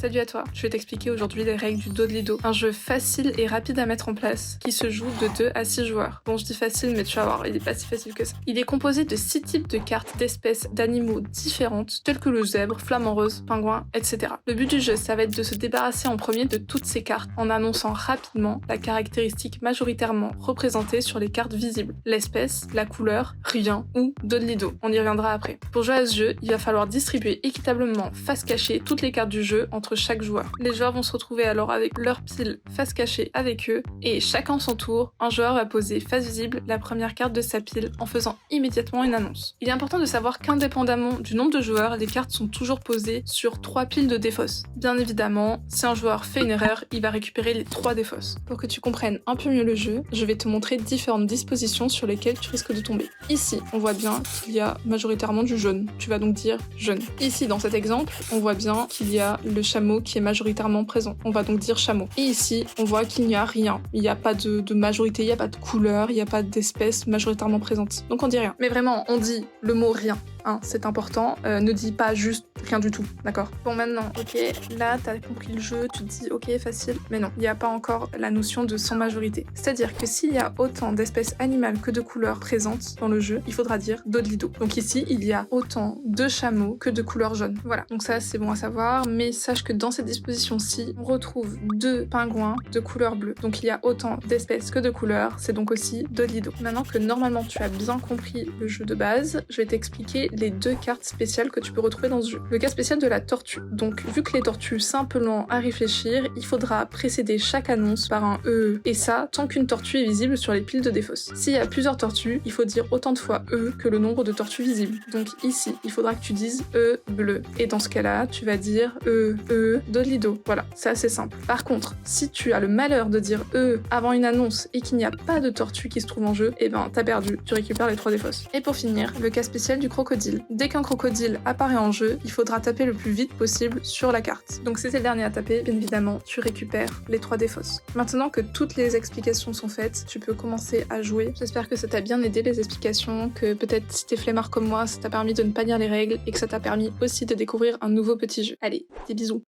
Salut à toi, je vais t'expliquer aujourd'hui les règles du Dodelido, un jeu facile et rapide à mettre en place qui se joue de 2 à 6 joueurs. Bon, je dis facile, mais tu vas voir, il est pas si facile que ça. Il est composé de 6 types de cartes d'espèces d'animaux différentes, telles que le zèbre, flamant rose, pingouin, etc. Le but du jeu, ça va être de se débarrasser en premier de toutes ces cartes en annonçant rapidement la caractéristique majoritairement représentée sur les cartes visibles, l'espèce, la couleur, rien ou Dodelido. On y reviendra après. Pour jouer à ce jeu, il va falloir distribuer équitablement face cachée toutes les cartes du jeu entre chaque joueur. Les joueurs vont se retrouver alors avec leur pile face cachée avec eux et chacun son tour, un joueur va poser face visible la première carte de sa pile en faisant immédiatement une annonce. Il est important de savoir qu'indépendamment du nombre de joueurs, les cartes sont toujours posées sur 3 piles de défausse. Bien évidemment, si un joueur fait une erreur, il va récupérer les 3 défausses. Pour que tu comprennes un peu mieux le jeu, je vais te montrer différentes dispositions sur lesquelles tu risques de tomber. Ici, on voit bien qu'il y a majoritairement du jaune. Tu vas donc dire jaune. Ici, dans cet exemple, on voit bien qu'il y a le chameau qui est majoritairement présent. On va donc dire chameau. Et ici, on voit qu'il n'y a rien. Il n'y a pas de majorité, il n'y a pas de couleur, il n'y a pas d'espèce majoritairement présente. Donc on dit rien. Mais vraiment, on dit le mot rien. Hein, c'est important, ne dis pas juste rien du tout, d'accord? Bon maintenant, ok, là t'as compris le jeu, tu te dis ok facile, mais non, il n'y a pas encore la notion de sans majorité. C'est-à-dire que s'il y a autant d'espèces animales que de couleurs présentes dans le jeu, il faudra dire Dodelido. Donc ici, il y a autant de chameaux que de couleurs jaunes. Voilà, donc ça c'est bon à savoir, mais sache que dans cette disposition-ci, on retrouve 2 pingouins de couleur bleue. Donc il y a autant d'espèces que de couleurs, c'est donc aussi Dodelido. Maintenant que normalement tu as bien compris le jeu de base, je vais t'expliquer les 2 cartes spéciales que tu peux retrouver dans ce jeu. Le cas spécial de la tortue. Donc, vu que les tortues simplement à réfléchir, il faudra précéder chaque annonce par un E. Et ça, tant qu'une tortue est visible sur les piles de défausse. S'il y a plusieurs tortues, il faut dire autant de fois E que le nombre de tortues visibles. Donc ici, il faudra que tu dises E bleu. Et dans ce cas-là, tu vas dire E, Dodelido. Voilà, c'est assez simple. Par contre, si tu as le malheur de dire E avant une annonce et qu'il n'y a pas de tortue qui se trouve en jeu, eh ben t'as perdu, tu récupères les 3 défausses. Et pour finir, le cas spécial du crocodile. Dès qu'un crocodile apparaît en jeu, il faudra taper le plus vite possible sur la carte. Donc si c'est le dernier à taper, bien évidemment, tu récupères les 3 défausses. Maintenant que toutes les explications sont faites, tu peux commencer à jouer. J'espère que ça t'a bien aidé les explications, que peut-être si t'es flemmard comme moi, ça t'a permis de ne pas lire les règles et que ça t'a permis aussi de découvrir un nouveau petit jeu. Allez, des bisous.